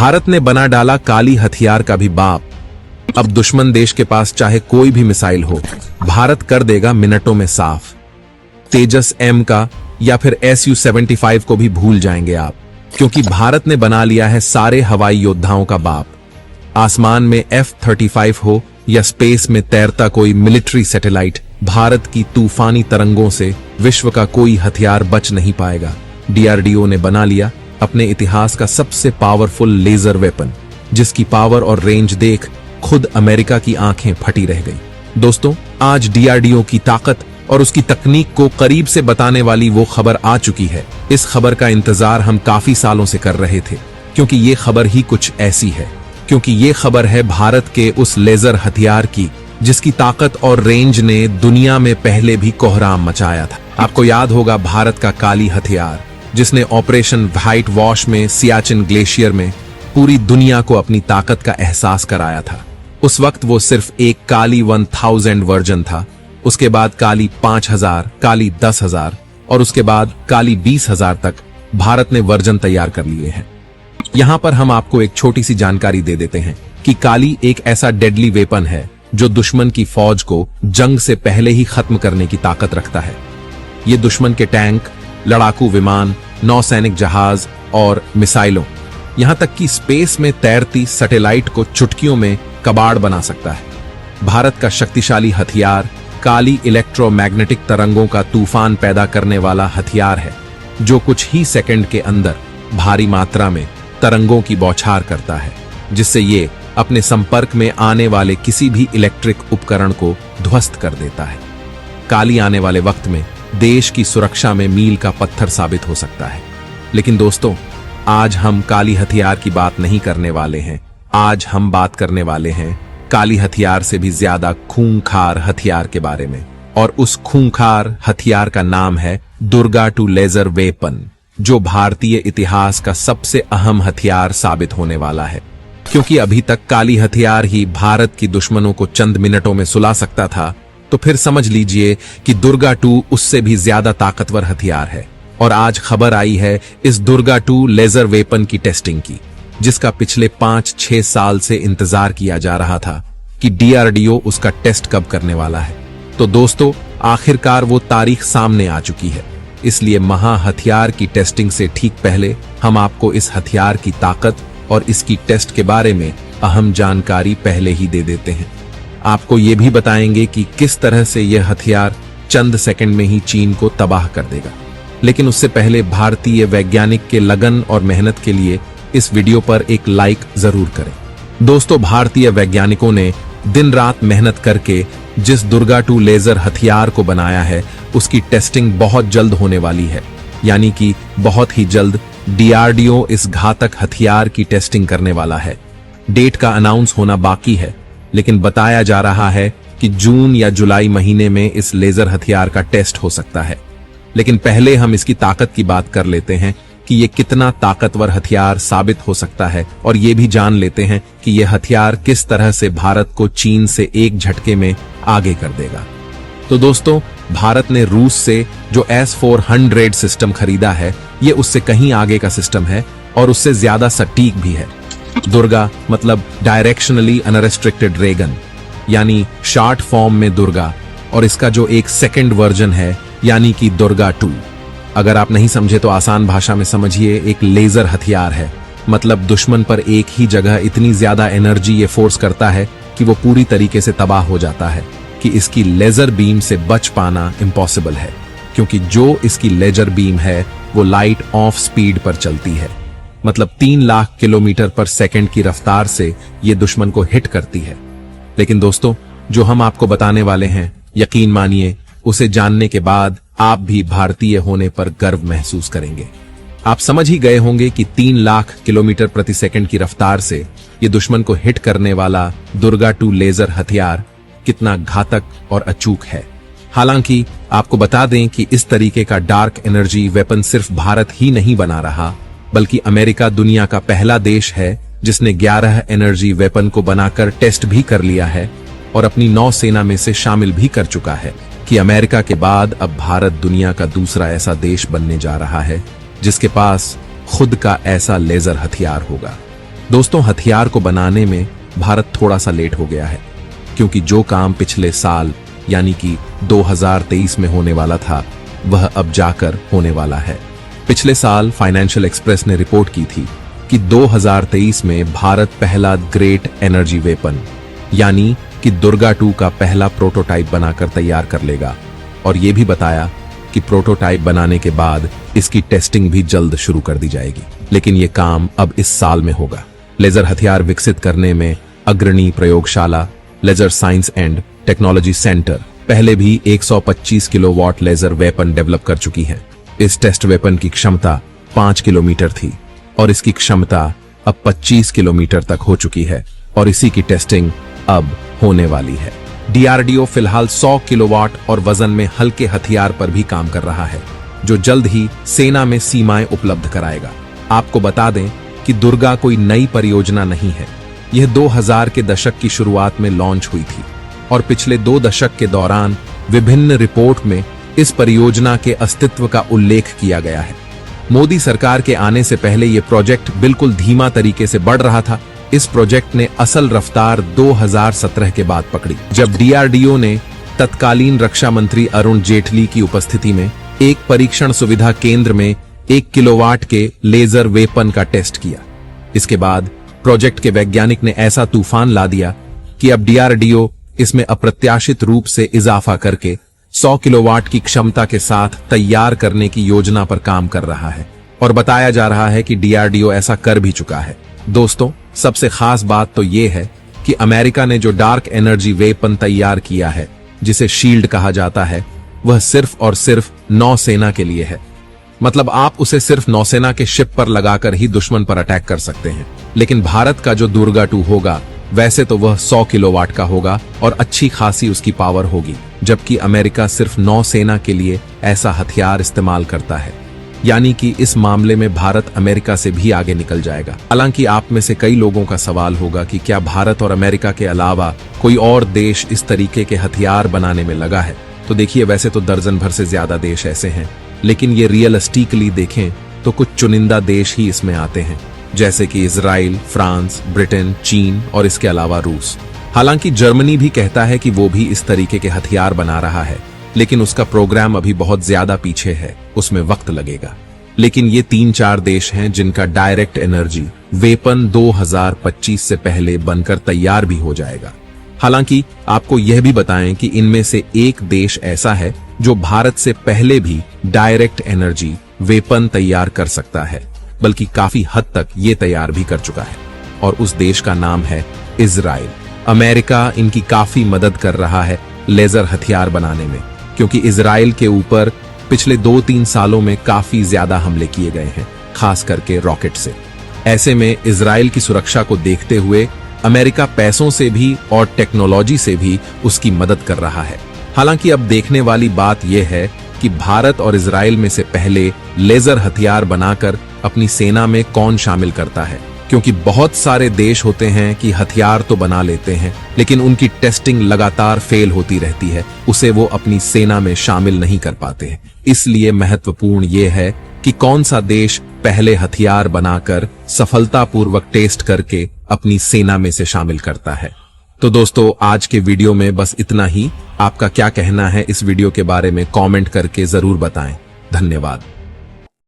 भारत ने बना डाला काली हथियार का भी बाप। अब दुश्मन देश के पास चाहे कोई भी मिसाइल हो, भारत कर देगा मिनटों में साफ। तेजस M का या फिर Su-75 को भी भूल जाएंगे आप, क्योंकि भारत ने बना लिया है सारे हवाई योद्धाओं का बाप। आसमान में F-35 हो या स्पेस में तैरता कोई मिलिट्री सैटेलाइट, भारत की तूफानी तरंगों से विश्व का कोई हथियार बच नहीं पाएगा। DRDO ने बना लिया अपने इतिहास का सबसे पावरफुल लेजर वेपन, जिसकी पावर और रेंज देख खुद अमेरिका की आंखें फटी रह गई। दोस्तों, आज DRDO की ताकत और उसकी तकनीक को करीब से बताने वाली वो खबर आ चुकी है। इस खबर का इंतजार हम काफी सालों से कर रहे थे, क्योंकि ये खबर ही कुछ ऐसी है। क्योंकि ये खबर है भारत के उस लेजर हथियार की, जिसकी ताकत और रेंज ने दुनिया में पहले भी कोहराम मचाया था। आपको याद होगा भारत का काली हथियार, जिसने ऑपरेशन व्हाइट वॉश में सियाचिन ग्लेशियर में पूरी दुनिया को अपनी ताकत का एहसास कराया था। उस वक्त वो सिर्फ एक काली 1000 वर्जन था, उसके बाद काली 5000, काली 10,000 और उसके बाद काली 20,000 तक भारत ने वर्जन तैयार कर लिए हैं। यहां पर हम आपको एक छोटी सी जानकारी दे देते हैं कि काली एक ऐसा डेडली वेपन है जो दुश्मन की फौज को जंग से पहले ही खत्म करने की ताकत रखता है। ये दुश्मन के टैंक, लड़ाकू विमान, नौसैनिक जहाज और मिसाइलों, यहां तक कि स्पेस में तैरती सैटेलाइट को चुटकियों में कबाड़ बना सकता है। भारत का शक्तिशाली हथियार काली इलेक्ट्रोमैग्नेटिक तरंगों का तूफान पैदा करने वाला हथियार है, जो कुछ ही सेकंड के अंदर भारी मात्रा में तरंगों की बौछार करता है, जिससे ये अपने संपर्क में आने वाले किसी भी इलेक्ट्रिक उपकरण को ध्वस्त कर देता है। काली आने वाले वक्त में देश की सुरक्षा में मील का पत्थर साबित हो सकता है। लेकिन दोस्तों, आज हम काली हथियार की बात नहीं करने वाले हैं। आज हम बात करने वाले हैं काली हथियार से भी ज्यादा खूंखार हथियार के बारे में, और उस खूंखार हथियार का नाम है दुर्गा 2 लेजर वेपन, जो भारतीय इतिहास का सबसे अहम हथियार साबित होने वाला है। क्योंकि अभी तक काली हथियार ही भारत की दुश्मनों को चंद मिनटों में सुला सकता था, तो फिर समझ लीजिए कि दुर्गा 2 उससे भी ज्यादा ताकतवर हथियार है। और आज खबर आई है इस दुर्गा 2 लेजर वेपन की टेस्टिंग की, जिसका पिछले 5-6 साल से इंतजार किया जा रहा था कि DRDO उसका टेस्ट कब करने वाला है। तो दोस्तों, आखिरकार वो तारीख सामने आ चुकी है। इसलिए महा हथियार की टेस्टिंग से ठीक पहले हम आपको इस हथियार की ताकत और इसकी टेस्ट के बारे में अहम जानकारी पहले ही दे देते हैं। आपको ये भी बताएंगे कि किस तरह से यह हथियार चंद सेकंड में ही चीन को तबाह कर देगा। लेकिन उससे पहले भारतीय वैज्ञानिक के लगन और मेहनत के लिए इस वीडियो पर एक लाइक जरूर करें। दोस्तों, भारतीय वैज्ञानिकों ने दिन रात मेहनत करके जिस दुर्गा 2 लेजर हथियार को बनाया है, उसकी टेस्टिंग बहुत जल्द होने वाली है। यानी कि बहुत ही जल्द DRDO इस घातक हथियार की टेस्टिंग करने वाला है। डेट का अनाउंस होना बाकी है, लेकिन बताया जा रहा है कि जून या जुलाई महीने में इस लेजर हथियार का टेस्ट हो सकता है। लेकिन पहले हम इसकी ताकत की बात कर लेते हैं कि ये कितना ताकतवर हथियार साबित हो सकता है, और ये भी जान लेते हैं कि यह हथियार किस तरह से भारत को चीन से एक झटके में आगे कर देगा। तो दोस्तों, भारत ने रूस से जो S-400 सिस्टम खरीदा है, ये उससे कहीं आगे का सिस्टम है और उससे ज्यादा सटीक भी है। दुर्गा मतलब डायरेक्शनली अनरेस्ट्रिक्टेड रे गन, यानी शॉर्ट फॉर्म में दुर्गा, और इसका जो एक सेकंड वर्जन है यानी कि दुर्गा 2। अगर आप नहीं समझे तो आसान भाषा में समझिए, एक लेजर हथियार है। मतलब दुश्मन पर एक ही जगह इतनी ज्यादा एनर्जी ये फोर्स करता है कि वो पूरी तरीके से तबाह हो जाता है कि इसकी लेजर बीम से बच पाना इम्पॉसिबल है, क्योंकि जो इसकी लेजर बीम है वो लाइट ऑफ स्पीड पर चलती है। मतलब 3 लाख किलोमीटर पर सेकंड की रफ्तार से ये दुश्मन को हिट करती है। लेकिन दोस्तों, जो हम आपको बताने वाले हैं, यकीन मानिए, उसे जानने के बाद आप भी भारतीय होने पर गर्व महसूस करेंगे। आप समझ ही गए होंगे कि 3 लाख किलोमीटर प्रति सेकंड की रफ्तार से ये दुश्मन को हिट करने वाला दुर्गा 2 लेजर हथियार कितना घातक और अचूक है। हालांकि आपको बता दें कि इस तरीके का डार्क एनर्जी वेपन सिर्फ भारत ही नहीं बना रहा, बल्कि अमेरिका दुनिया का पहला देश है जिसने 11 एनर्जी वेपन को बनाकर टेस्ट भी कर लिया है और अपनी नौसेना में से शामिल भी कर चुका है। कि अमेरिका के बाद अब भारत दुनिया का दूसरा ऐसा देश बनने जा रहा है जिसके पास खुद का ऐसा लेजर हथियार होगा। दोस्तों, हथियार को बनाने में भारत थोड़ा सा लेट हो गया है, क्योंकि जो काम पिछले साल यानी कि 2023 में होने वाला था वह अब जाकर होने वाला है। पिछले साल फाइनेंशियल एक्सप्रेस ने रिपोर्ट की थी कि 2023 में भारत पहला ग्रेट एनर्जी वेपन यानी कि दुर्गा 2 का पहला प्रोटोटाइप बनाकर तैयार कर लेगा, और यह भी बताया कि प्रोटोटाइप बनाने के बाद इसकी टेस्टिंग भी जल्द शुरू कर दी जाएगी। लेकिन यह काम अब इस साल में होगा। लेजर हथियार विकसित करने में अग्रणी प्रयोगशाला laser science and technology centre पहले भी 125 किलोवाट लेजर वेपन डेवलप कर चुकी है। इस टेस्ट वेपन की क्षमता 5 किलोमीटर थी और इसकी क्षमता अब 25 किलोमीटर तक हो चुकी है, और इसी की टेस्टिंग अब होने वाली है। डीआरडीओ फिलहाल 100 किलोवाट और वजन में हल्के हथियार पर भी काम कर रहा है, जो जल्द ही सेना में सीमाएं उपलब्ध कराएगा। आपको बता दें कि दुर्गा कोई नई परियोजना नहीं है। यह 2000 के दशक की शुरुआत में लॉन्च हुई थी और पिछले 2 दशक के दौरान विभिन्न रिपोर्ट में इस परियोजना के अस्तित्व का उल्लेख किया गया है। मोदी सरकार के आने से पहले यह प्रोजेक्ट बिल्कुल धीमा तरीके से बढ़ रहा था। इस प्रोजेक्ट ने असल रफ्तार 2017 के बाद पकड़ी, जब डीआरडीओ ने तत्कालीन रक्षा मंत्री अरुण जेटली की उपस्थिति में एक परीक्षण सुविधा केंद्र में 1 किलोवाट के लेजर वेपन का टेस्ट किया। इसके बाद प्रोजेक्ट के वैज्ञानिक ने ऐसा तूफान ला दिया कि अब डीआरडीओ इसमें अप्रत्याशित रूप से इजाफा करके 100 किलोवाट की क्षमता के साथ तैयार करने की योजना पर काम कर रहा है, और बताया जा रहा है कि डीआरडीओ ऐसा कर भी चुका है। दोस्तों, सबसे खास बात तो यह है कि अमेरिका ने जो डार्क एनर्जी वेपन तैयार किया है, जिसे शील्ड कहा जाता है, वह सिर्फ और सिर्फ नौसेना के लिए है। मतलब आप उसे सिर्फ नौसेना के शिप पर लगाकर ही दुश्मन पर अटैक कर सकते हैं। लेकिन भारत का जो दुर्गा 2 होगा, वैसे तो वह 100 किलोवाट का होगा और अच्छी खासी उसकी पावर होगी, जबकि अमेरिका सिर्फ नौसेना के लिए ऐसा हथियार इस्तेमाल करता है। यानी कि इस मामले में भारत अमेरिका से भी आगे निकल जाएगा। हालांकि आप में से कई लोगों का सवाल होगा कि क्या भारत और अमेरिका के अलावा कोई और देश इस तरीके के हथियार बनाने में लगा है? तो देखिए, वैसे तो दर्जन भर से ज्यादा देश ऐसे हैं, लेकिन ये रियलिस्टिकली देखें तो कुछ चुनिंदा देश ही इसमें आते हैं, जैसे कि इजराइल, फ्रांस, ब्रिटेन, चीन और इसके अलावा रूस। हालांकि जर्मनी भी कहता है कि वो भी इस तरीके के हथियार बना रहा है, लेकिन उसका प्रोग्राम अभी बहुत ज्यादा पीछे है, उसमें वक्त लगेगा। लेकिन ये 3-4 देश हैं जिनका डायरेक्ट एनर्जी वेपन 2025 से पहले बनकर तैयार भी हो जाएगा। हालांकि आपको यह भी बताएं कि इनमें से एक देश ऐसा है जो भारत से पहले भी डायरेक्ट एनर्जी वेपन तैयार कर सकता है, बल्कि काफी हद तक ये तैयार भी कर चुका है, और उस देश का नाम है इजराइल। अमेरिका इनकी काफी मदद कर रहा है लेजर हथियार बनाने में, क्योंकि इजराइल के ऊपर पिछले 2-3 सालों में काफी ज्यादा हमले किए गए हैं, खास करके रॉकेट से। ऐसे में इजराइल की सुरक्षा को देखते हुए अमेरिका पैसों से भी और टेक्नोलॉजी से भी उसकी मदद कर रहा है। हालांकि अब देखने वाली बात यह है कि भारत और इजराइल में से पहले लेजर हथियार बनाकर अपनी सेना में कौन शामिल करता है, क्योंकि बहुत सारे देश होते हैं कि हथियार तो बना लेते हैं, लेकिन उनकी टेस्टिंग लगातार फेल होती रहती है, उसे वो अपनी सेना में शामिल नहीं कर पाते हैं। इसलिए महत्वपूर्ण ये है कि कौन सा देश पहले हथियार बनाकर सफलतापूर्वक टेस्ट करके अपनी सेना में से शामिल करता है। तो दोस्तों, आज के वीडियो में बस इतना ही। आपका क्या कहना है इस वीडियो के बारे में कमेंट करके जरूर बताएं। धन्यवाद।